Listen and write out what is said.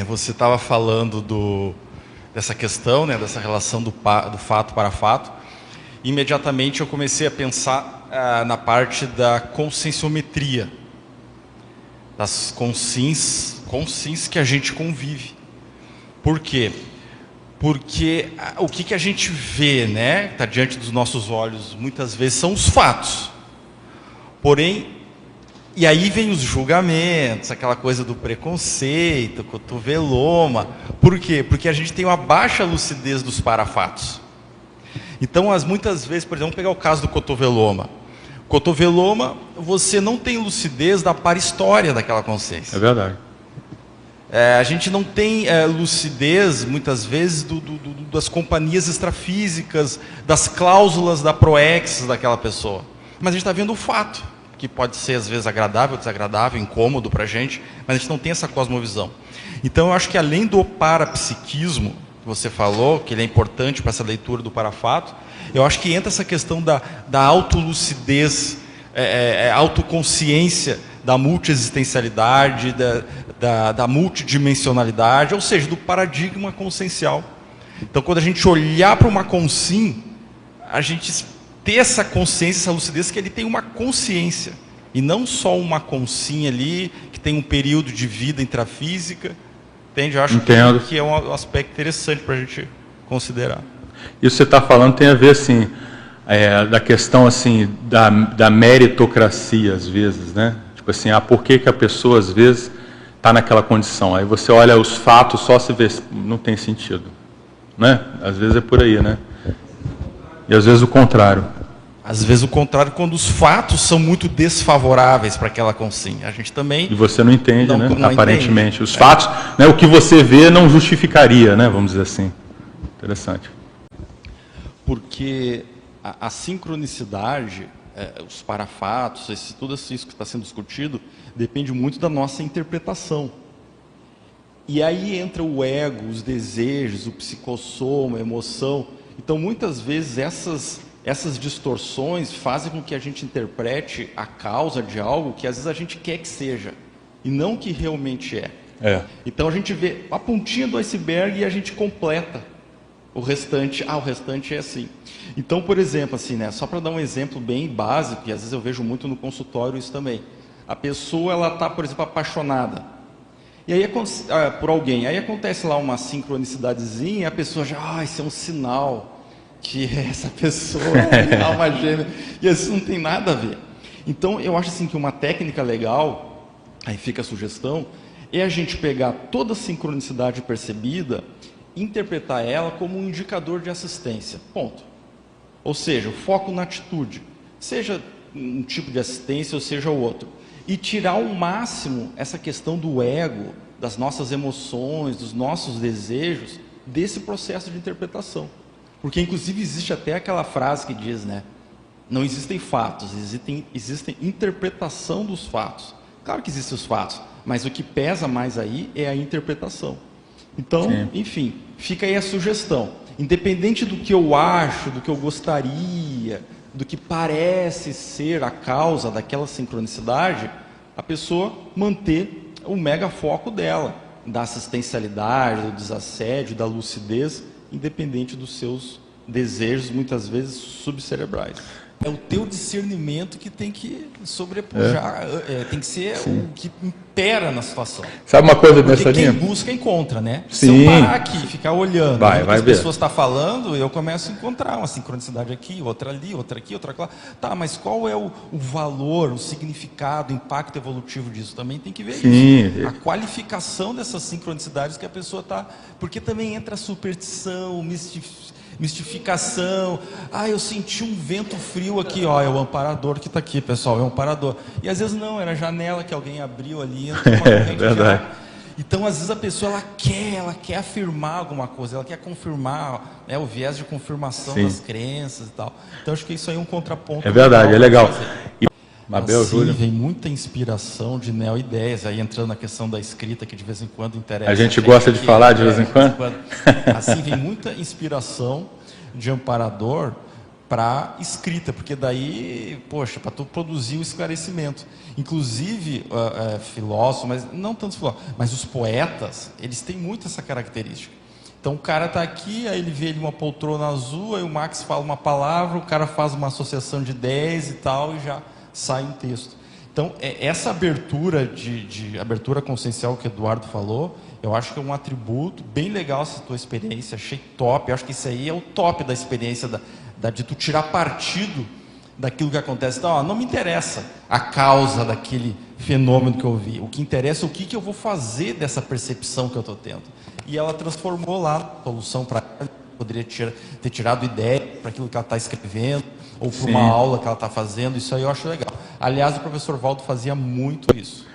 Você estava falando dessa questão, né, dessa relação do fato para fato. Imediatamente eu comecei a pensar na parte da conscienciometria, das consciências que a gente convive. Por quê? Porque o que a gente vê, né, que está diante dos nossos olhos, muitas vezes são os fatos. Porém, e aí vem os julgamentos, aquela coisa do preconceito, cotoveloma. Por quê? Porque a gente tem uma baixa lucidez dos parafatos. Então, muitas vezes, por exemplo, vamos pegar o caso do cotoveloma. Cotoveloma, você não tem lucidez da para-história daquela consciência. É verdade. A gente não tem lucidez, muitas vezes, das companhias extrafísicas, das cláusulas da proex daquela pessoa. Mas a gente está vendo o fato, que pode ser, às vezes, agradável, desagradável, incômodo para a gente, mas a gente não tem essa cosmovisão. Então, eu acho que além do parapsiquismo, que você falou, que ele é importante para essa leitura do parafato, eu acho que entra essa questão da autolucidez, autoconsciência, da multiexistencialidade, da multidimensionalidade, ou seja, do paradigma consciencial. Então, quando a gente olhar para uma consim, a gente ter essa consciência, essa lucidez, que ele tem uma consciência, e não só uma consim ali, que tem um período de vida intrafísica, entende? Eu acho que é um aspecto interessante para a gente considerar. Isso que você está falando tem a ver, assim, da questão, assim, da meritocracia, às vezes, né? Tipo assim, por que a pessoa, às vezes, está naquela condição? Aí você olha os fatos, só se vê, não tem sentido, né? Às vezes é por aí, né? E às vezes o contrário. Às vezes o contrário, quando os fatos são muito desfavoráveis para aquela consciência. A gente também... E você não entende, né? Não aparentemente. Entende. Os fatos, né, o que você vê não justificaria, né? Vamos dizer assim. Interessante. Porque a sincronicidade, os parafatos, tudo isso que está sendo discutido, depende muito da nossa interpretação. E aí entra o ego, os desejos, o psicossoma, a emoção. Então, muitas vezes, essas distorções fazem com que a gente interprete a causa de algo que às vezes a gente quer que seja, e não que realmente é. Então, a gente vê a pontinha do iceberg e a gente completa o restante. O restante é assim. Então, por exemplo, assim, né, só para dar um exemplo bem básico, e às vezes eu vejo muito no consultório isso também. A pessoa, ela está, por exemplo, apaixonada. E aí, por alguém. Aí acontece lá uma sincronicidadezinha e a pessoa já, isso é um sinal que essa pessoa é alma gêmea. E isso não tem nada a ver. Então, eu acho assim que uma técnica legal, aí fica a sugestão, é a gente pegar toda a sincronicidade percebida, interpretar ela como um indicador de assistência. Ponto. Ou seja, o foco na atitude. Seja um tipo de assistência ou seja o outro. E tirar ao máximo essa questão do ego, das nossas emoções, dos nossos desejos, desse processo de interpretação. Porque, inclusive, existe até aquela frase que diz, né? Não existem fatos, existem interpretação dos fatos. Claro que existem os fatos, mas o que pesa mais aí é a interpretação. Então, enfim, fica aí a sugestão. Independente do que eu acho, do que eu gostaria, do que parece ser a causa daquela sincronicidade, a pessoa manter o mega foco dela, da assistencialidade, do desassédio, da lucidez, independente dos seus desejos, muitas vezes subcerebrais. É o teu discernimento que tem que sobrepujar, tem que ser o que impera na situação. Sabe uma coisa dessa linha? Quem busca, encontra, né? Sim. Se eu parar aqui e ficar olhando o que as ver. pessoas estão falando, eu começo a encontrar uma sincronicidade aqui, outra ali, outra aqui, outra lá. Tá, mas qual é o valor, o significado, o impacto evolutivo disso? Também tem que ver isso. A qualificação dessas sincronicidades que a pessoa está... Porque também entra a superstição, mistificação. Eu senti um vento frio aqui, é o amparador que está aqui, pessoal, é um amparador. E às vezes não, era a janela que alguém abriu ali, entrou uma corrente de ar. Então, às vezes a pessoa ela quer afirmar alguma coisa, ela quer confirmar, né, o viés de confirmação das crenças e tal. Então, acho que isso aí é um contraponto. É verdade, é legal. Mabel, assim, Júlio. Vem muita inspiração de neo-ideias, aí entrando na questão da escrita, que de vez em quando interessa. A gente gosta de falar de vez em quando. Assim, vem muita inspiração de amparador para escrita, porque daí, poxa, para tu produzir o esclarecimento. Inclusive, filósofos, mas não tantos filósofos, mas os poetas, eles têm muito essa característica. Então o cara está aqui, aí ele vê uma poltrona azul, aí o Marx fala uma palavra, o cara faz uma associação de ideias e tal, e já sai um texto. Então, essa abertura abertura consciencial que o Eduardo falou, eu acho que é um atributo bem legal essa tua experiência, achei top. Eu acho que isso aí é o top da experiência de tu tirar partido daquilo que acontece. Então, não me interessa a causa daquele fenômeno que eu vi. O que interessa é o que eu vou fazer dessa percepção que eu estou tendo. E ela transformou lá a solução para ela. Poderia ter tirado ideia para aquilo que ela está escrevendo, ou para uma aula que ela está fazendo. Isso aí eu acho legal. Aliás, o professor Valdo fazia muito isso.